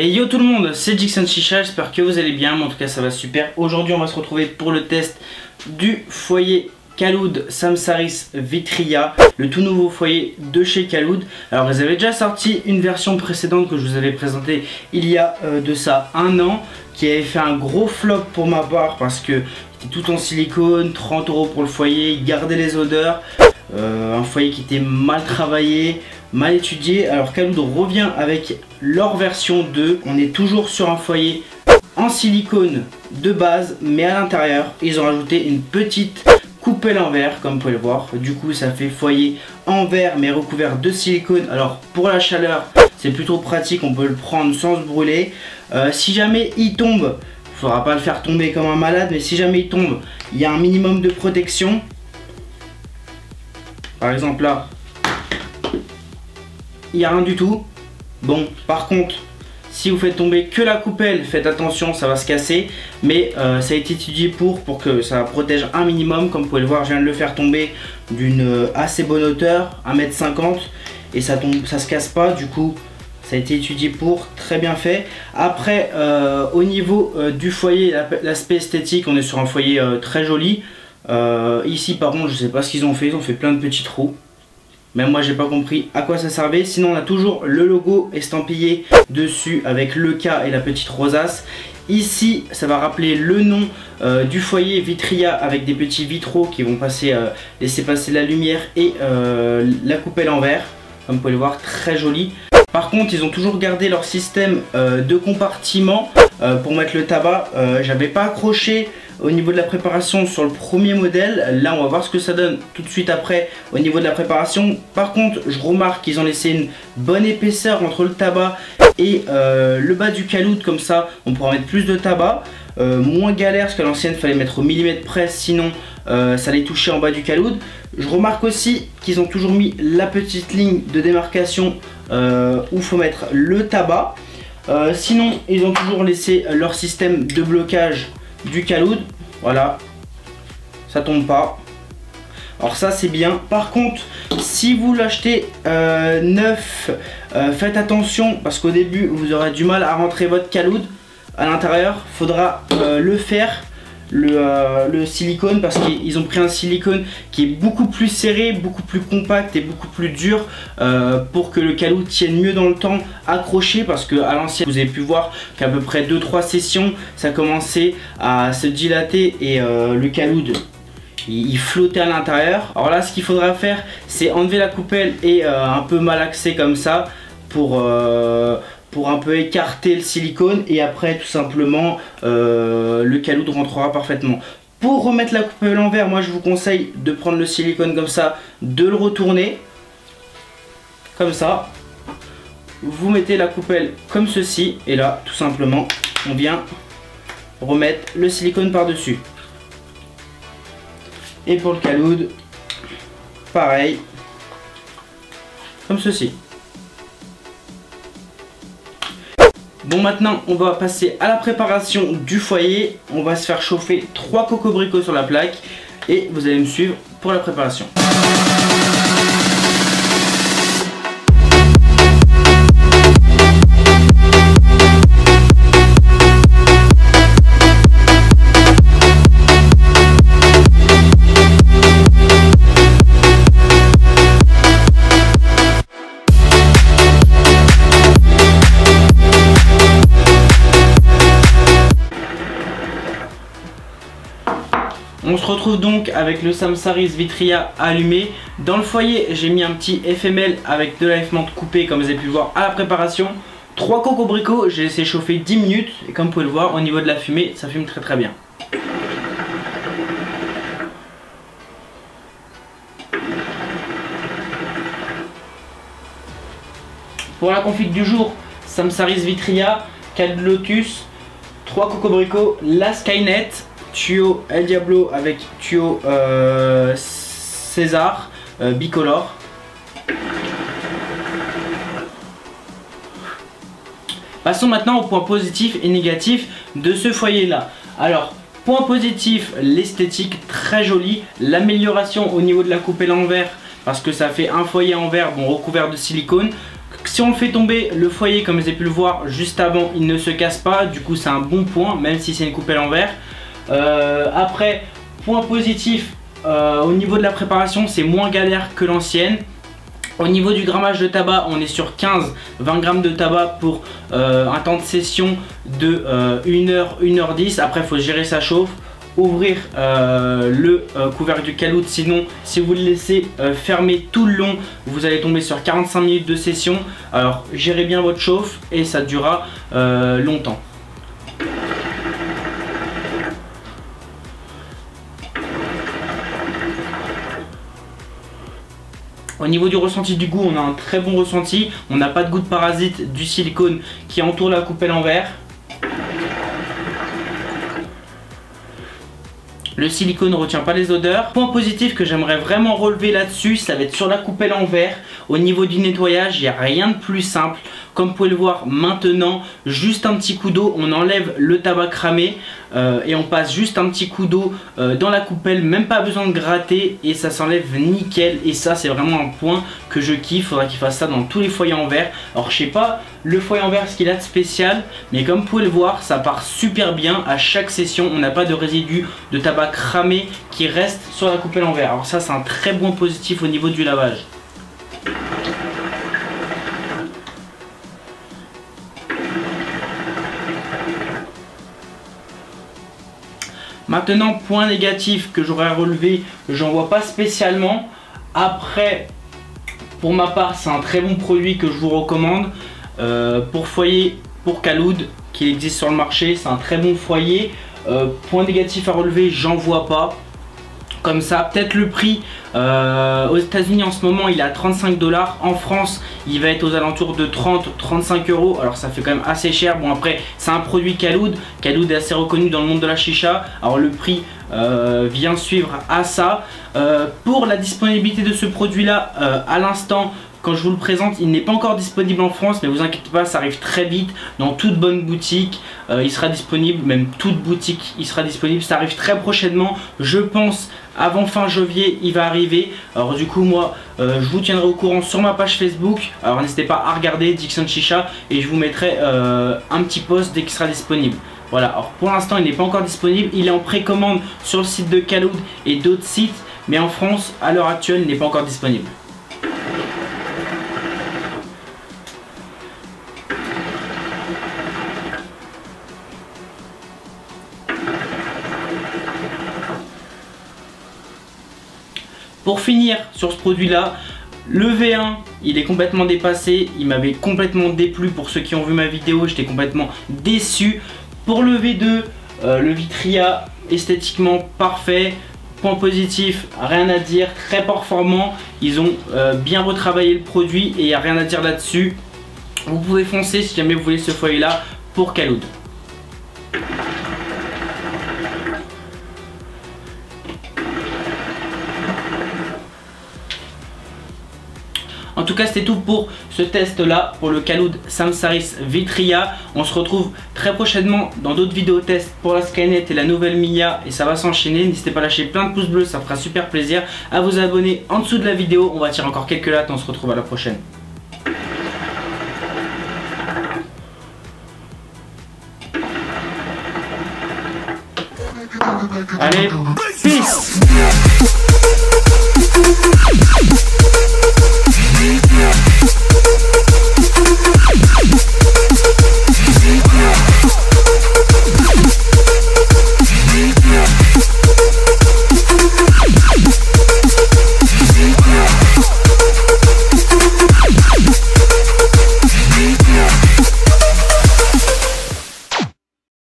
Et yo tout le monde, c'est Jixon Chicha, j'espère que vous allez bien, mais en tout cas ça va super. Aujourd'hui on va se retrouver pour le test du foyer Kaloud Samsaris Vitria, le tout nouveau foyer de chez Kaloud. Alors ils avaient déjà sorti une version précédente que je vous avais présentée il y a de ça un an, qui avait fait un gros flop pour ma part parce que c'était tout en silicone, 30 € pour le foyer, il gardait les odeurs, un foyer qui était mal travaillé, mal étudié. Alors Kaloud revient avec leur version 2. On est toujours sur un foyer en silicone de base, mais à l'intérieur ils ont rajouté une petite coupelle en verre, comme vous pouvez le voir. Du coup ça fait foyer en verre mais recouvert de silicone. Alors pour la chaleur c'est plutôt pratique, on peut le prendre sans se brûler. Si jamais il tombe, il faudra pas le faire tomber comme un malade, mais si jamais il tombe, il y a un minimum de protection. Par exemple là, il n'y a rien du tout. Bon, par contre, si vous faites tomber que la coupelle, faites attention, ça va se casser. Mais ça a été étudié pour que ça protège un minimum. Comme vous pouvez le voir, je viens de le faire tomber d'une assez bonne hauteur, 1,50 m. Et ça tombe, ça se casse pas, du coup ça a été étudié pour, très bien fait. Après, au niveau du foyer, l'aspect esthétique, on est sur un foyer très joli. Ici par contre, je sais pas ce qu'ils ont fait, ils ont fait plein de petits trous. Même moi j'ai pas compris à quoi ça servait. Sinon on a toujours le logo estampillé dessus avec le K et la petite rosace. Ici ça va rappeler le nom du foyer Vitria, avec des petits vitraux qui vont passer, laisser passer la lumière et la coupelle en verre. Comme vous pouvez le voir, très joli. Par contre ils ont toujours gardé leur système de compartiment pour mettre le tabac. J'avais pas accroché au niveau de la préparation sur le premier modèle. Là on va voir ce que ça donne tout de suite après au niveau de la préparation. Par contre je remarque qu'ils ont laissé une bonne épaisseur entre le tabac et le bas du Kaloud, comme ça on pourra mettre plus de tabac. Moins galère, parce qu'à l'ancienne il fallait mettre au millimètre près, sinon ça allait toucher en bas du Kaloud. Je remarque aussi qu'ils ont toujours mis la petite ligne de démarcation où il faut mettre le tabac. Sinon ils ont toujours laissé leur système de blocage du Kaloud, voilà, ça tombe pas. Alors ça c'est bien. Par contre si vous l'achetez neuf, faites attention parce qu'au début vous aurez du mal à rentrer votre Kaloud à l'intérieur. Faudra le faire, le silicone, parce qu'ils ont pris un silicone qui est beaucoup plus serré, beaucoup plus compact et beaucoup plus dur pour que le Kaloud tienne mieux dans le temps, accroché, parce que à l'ancienne vous avez pu voir qu'à peu près 2-3 sessions ça commençait à se dilater et le Kaloud il flottait à l'intérieur. Alors là ce qu'il faudra faire c'est enlever la coupelle et un peu malaxer comme ça pour un peu écarter le silicone, et après tout simplement le Kaloud rentrera parfaitement. Pour remettre la coupelle en verre, moi je vous conseille de prendre le silicone comme ça, de le retourner comme ça, vous mettez la coupelle comme ceci, et là tout simplement on vient remettre le silicone par dessus. Et pour le Kaloud pareil, comme ceci. Bon, maintenant on va passer à la préparation du foyer. On va se faire chauffer 3 cocobricots sur la plaque et vous allez me suivre pour la préparation. On se retrouve donc avec le Samsaris Vitria allumé. Dans le foyer, j'ai mis un petit FML avec de la F-menthe coupée, comme vous avez pu le voir à la préparation. 3 cocobricots, j'ai laissé chauffer 10 minutes. Et comme vous pouvez le voir, au niveau de la fumée, ça fume très très bien. Pour la config du jour, Samsaris Vitria, Kaloud Lotus, 3 cocobricots, la Skynet, tuyau El Diablo avec tuyau César bicolore. Passons maintenant au point positif et négatif de ce foyer là. Alors point positif, l'esthétique très jolie, l'amélioration au niveau de la coupelle en verre, parce que ça fait un foyer en verre, bon, recouvert de silicone. si on le fait tomber, le foyer, comme vous avez pu le voir juste avant, il ne se casse pas. Du coup, c'est un bon point, même si c'est une coupelle en verre. Après, point positif, au niveau de la préparation, c'est moins galère que l'ancienne. Au niveau du grammage de tabac, on est sur 15-20 grammes de tabac pour un temps de session de 1h, 1h10. Après, il faut gérer sa chauffe. Ouvrir le couvercle du caloud, sinon si vous le laissez fermer tout le long, vous allez tomber sur 45 minutes de session. Alors gérez bien votre chauffe et ça durera longtemps. Au niveau du ressenti du goût, on a un très bon ressenti. On n'a pas de goût de parasite du silicone qui entoure la coupelle en verre. Le silicone ne retient pas les odeurs. Point positif que j'aimerais vraiment relever là-dessus, ça va être sur la coupelle en verre. Au niveau du nettoyage, il n'y a rien de plus simple. Comme vous pouvez le voir maintenant, juste un petit coup d'eau, on enlève le tabac cramé et on passe juste un petit coup d'eau dans la coupelle, même pas besoin de gratter et ça s'enlève nickel. Et ça, c'est vraiment un point que je kiffe. Faudra qu'il fasse ça dans tous les foyers en verre. Alors je sais pas le foyer en verre ce qu'il a de spécial, mais comme vous pouvez le voir, ça part super bien. À chaque session, on n'a pas de résidus de tabac cramé qui reste sur la coupelle en verre. Alors ça, c'est un très bon positif au niveau du lavage. Maintenant, point négatif que j'aurais à relever, j'en vois pas spécialement. Après, pour ma part, c'est un très bon produit que je vous recommande. Pour foyer, pour caloud, qui existe sur le marché, c'est un très bon foyer. Point négatif à relever, j'en vois pas. Comme ça, peut-être le prix aux États-Unis en ce moment il est à 35 $. En France, il va être aux alentours de 30-35 €. Alors ça fait quand même assez cher. Bon, après, c'est un produit Caloud. Caloud est assez reconnu dans le monde de la chicha. Alors le prix vient suivre à ça. Pour la disponibilité de ce produit-là, à l'instant, quand je vous le présente, il n'est pas encore disponible en France, mais vous inquiétez pas, ça arrive très vite dans toute bonne boutique. Il sera disponible, même toute boutique, il sera disponible. Ça arrive très prochainement, je pense avant fin janvier, il va arriver. Alors du coup, moi, je vous tiendrai au courant sur ma page Facebook. Alors n'hésitez pas à regarder Dixon Chicha et je vous mettrai un petit post dès qu'il sera disponible. Voilà, alors pour l'instant, il n'est pas encore disponible. Il est en précommande sur le site de Caloud et d'autres sites, mais en France, à l'heure actuelle, il n'est pas encore disponible. Pour finir sur ce produit là, le V1 il est complètement dépassé, il m'avait complètement déplu. Pour ceux qui ont vu ma vidéo, j'étais complètement déçu. Pour le V2, le Vitria esthétiquement parfait. Point positif, rien à dire, très performant. Ils ont bien retravaillé le produit et il n'y a rien à dire là-dessus. Vous pouvez foncer si jamais vous voulez ce foyer là pour Caloud. En tout cas, c'était tout pour ce test là, pour le Caloud Samsaris Vitria. On se retrouve très prochainement dans d'autres vidéos tests pour la Skynet et la nouvelle Mia, et ça va s'enchaîner. N'hésitez pas à lâcher plein de pouces bleus, ça fera super plaisir. À vous abonner en dessous de la vidéo, on va tirer encore quelques lattes, on se retrouve à la prochaine. Allez, peace.